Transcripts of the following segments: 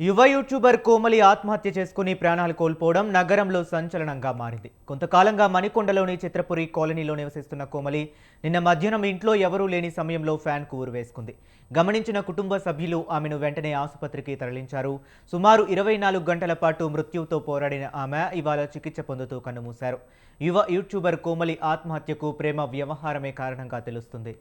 యువ యూట్యూబర్ కోమలి ఆత్మహత్య చేసుకుని ప్రాణాలు కోల్పోవడం నగరంలో సంచలనంగా మారింది. కొంతకాలంగా మణికొండలోని చిత్రపురి కాలనీలో నివసిస్తున్న కోమలి నిన్న మధ్యాహ్నం ఇంట్లో ఎవరూ లేని సమయంలో ఫ్యాన్కు ఊరువేసుకుంది. గమనించిన కుటుంబ సభ్యులు ఆమెను వెంటనే ఆసుపత్రికి తరలించారు. సుమారు 24 గంటల పాటు మృత్యువుతో పోరాడిన ఆమె ఇవాళ చికిత్స పొందుతూ కన్నుమూశారు. యువ యూట్యూబర్ కోమలి ఆత్మహత్యకు ప్రేమ వ్యవహారమే కారణంగా తెలుస్తుంది.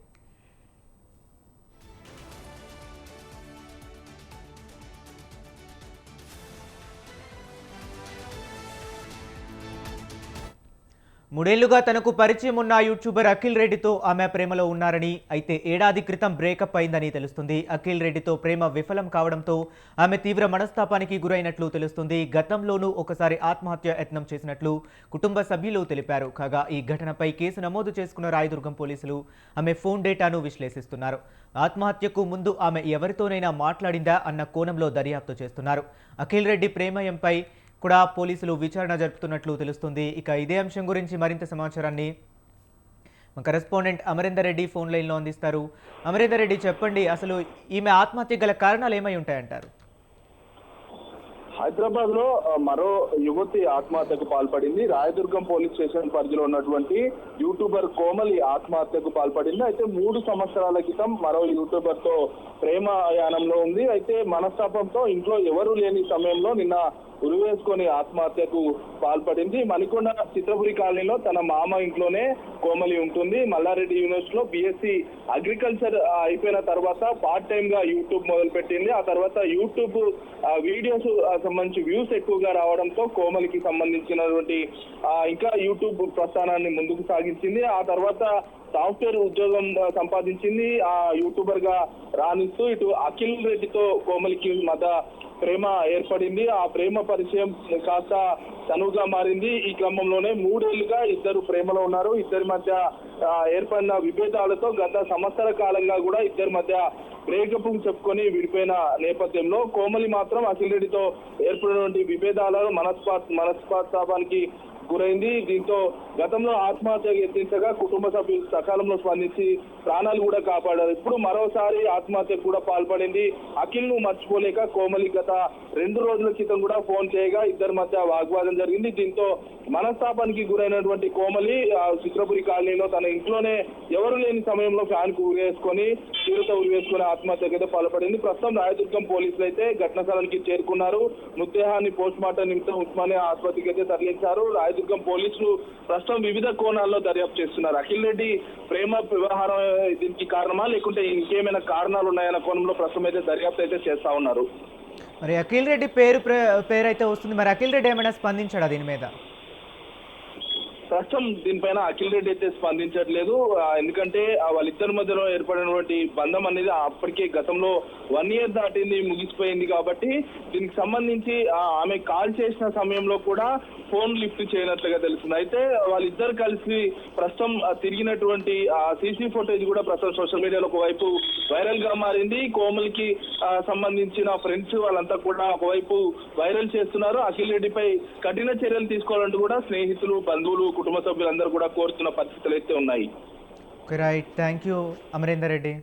మూడేళ్లుగా తనకు పరిచయం ఉన్న యూట్యూబర్ అఖిల్ రెడ్డితో ఆమె ప్రేమలో ఉన్నారని, అయితే ఏడాది క్రితం బ్రేకప్ అయిందని తెలుస్తుంది. అఖిల్ రెడ్డితో ప్రేమ విఫలం కావడంతో ఆమె తీవ్ర మనస్తాపానికి గురైనట్లు తెలుస్తుంది. గతంలోనూ ఒకసారి ఆత్మహత్య యత్నం చేసినట్లు కుటుంబ సభ్యులు తెలిపారు. కాగా ఈ ఘటనపై కేసు నమోదు చేసుకున్న రాయదుర్గం పోలీసులు ఆమె ఫోన్ డేటాను విశ్లేషిస్తున్నారు. ఆత్మహత్యకు ముందు ఆమె ఎవరితోనైనా మాట్లాడిందా అన్న కోణంలో దర్యాప్తు చేస్తున్నారు. అఖిల్ రెడ్డి ప్రేమయంపై కూడా పోలీసులు విచారణ జరుపుతున్నట్లు తెలుస్తుంది. ఇక ఇదే అంశం గురించి మరింత సమాచారాన్ని మా కరెస్పాండెంట్ అమరేందర్ రెడ్డి ఫోన్ లైన్లో అందిస్తారు. అమరేందర్ రెడ్డి, చెప్పండి, అసలు ఈమె ఆత్మహత్య గల కారణాలు ఏమై ఉంటాయంటారు? హైదరాబాద్ లో మరో యువతి ఆత్మహత్యకు పాల్పడింది. రాయదుర్గం పోలీస్ స్టేషన్ పరిధిలో ఉన్నటువంటి యూట్యూబర్ కోమలి ఆత్మహత్యకు పాల్పడింది. అయితే 3 సంవత్సరాల క్రితం మరో యూట్యూబర్ తో ప్రేమ యానంలో ఉంది. అయితే మనస్తాపంతో ఇంట్లో ఎవరు లేని సమయంలో నిన్న ఉరివేసుకొని ఆత్మహత్యకు పాల్పడింది. మణికొండ చిత్రపురి కాలనీలో తన మామ ఇంట్లోనే కోమలి ఉంటుంది. మల్లారెడ్డి యూనివర్సిటీలో BSc అగ్రికల్చర్ అయిపోయిన తర్వాత పార్ట్ టైం గా యూట్యూబ్ మొదలు పెట్టింది. ఆ తర్వాత యూట్యూబ్ వీడియోస్ సంబంధించి వ్యూస్ ఎక్కువగా రావడంతో కోమలికి సంబంధించినటువంటి ఇంకా యూట్యూబ్ ప్రస్థానాన్ని ముందుకు సాగించింది. ఆ తర్వాత సాఫ్ట్వేర్ ఉద్యోగం సంపాదించింది. ఆ యూట్యూబర్ గా రాణిస్తూ ఇటు అఖిల్ రెడ్డితో కోమలికి మధ్య ప్రేమ ఏర్పడింది. ఆ ప్రేమ పరిచయం కాస్త చనువుగా మారింది. ఈ క్రమంలోనే 3 ఏళ్లుగా ఇద్దరు ప్రేమలో ఉన్నారు. ఇద్దరి మధ్య ఏర్పడిన విభేదాలతో గత సంవత్సర కాలంగా కూడా ఇద్దరి మధ్య బ్రేకప్ చెప్పుకొని విడిపోయిన నేపథ్యంలో కోమలి మాత్రం అఖిల్ రెడ్డితో ఏర్పడినటువంటి విభేదాల మనస్పాతాపానికి గురైంది. దీంతో గతంలో ఆత్మహత్య యత్నించగా కుటుంబ సభ్యులు సకాలంలో స్పందించి ప్రాణాలు కూడా కాపాడారు. ఇప్పుడు మరోసారి ఆత్మహత్యకు కూడా పాల్పడింది. అఖిల్ ను మర్చిపోలేక కోమలి గత 2 రోజుల క్రితం కూడా ఫోన్ చేయగా ఇద్దరి మధ్య వాగ్వాదం జరిగింది. దీంతో మనస్తాపానికి గురైనటువంటి కోమలి చిత్రపురి కాలనీలో తన ఇంట్లోనే ఎవరు లేని సమయంలో ఫ్యాన్ కు ఉరివేసుకొని ఆత్మహత్యకైతే పాల్పడింది. ప్రస్తుతం రాయదుర్గం పోలీసులు అయితే ఘటనా స్థలానికి చేరుకున్నారు. మృతదేహాన్ని పోస్ట్ మార్టం నిమిత్తం ఉస్మానియా ఆసుపత్రికి అయితే తరలించారు. రాయదుర్గం పోలీసులు ప్రస్తుతం వివిధ కోణాల్లో దర్యాప్తు చేస్తున్నారు. అఖిల్ రెడ్డి ప్రేమ వ్యవహారం దీనికి కారణమా లేకుంటే ఇంకేమైనా కారణాలు ఉన్నాయన్న కోణంలో ప్రస్తుతం అయితే దర్యాప్తు అయితే చేస్తా ఉన్నారు. మరి అఖిల్ రెడ్డి పేరు అయితే వస్తుంది. మరి అఖిల్ రెడ్డి ఏమైనా స్పందించాడా దీని మీద? ప్రస్తుతం దీనిపైన అఖిల్ రెడ్డి అయితే స్పందించట్లేదు. ఎందుకంటే వాళ్ళిద్దరి మధ్యలో ఏర్పడినటువంటి బంధం అనేది అప్పటికే గతంలో 1 year దాటింది, ముగిసిపోయింది. కాబట్టి దీనికి సంబంధించి ఆమె కాల్ చేసిన సమయంలో కూడా ఫోన్ లిఫ్ట్ చేయనట్లుగా తెలుస్తుంది. అయితే వాళ్ళిద్దరు కలిసి ప్రస్తుతం తిరిగినటువంటి CC ఫుటేజ్ కూడా ప్రస్తుతం సోషల్ మీడియాలో ఒకవైపు వైరల్ గా మారింది. కోమలికి సంబంధించిన ఫ్రెండ్స్ వాళ్ళంతా కూడా ఒకవైపు వైరల్ చేస్తున్నారు. అఖిల్ రెడ్డిపై కఠిన చర్యలు తీసుకోవాలంటూ కూడా స్నేహితులు, బంధువులు, కుటుంబ సభ్యులందరూ కూడా కోరుతున్న పరిస్థితులు అయితే ఉన్నాయి. Right, thank you Amarender Reddy.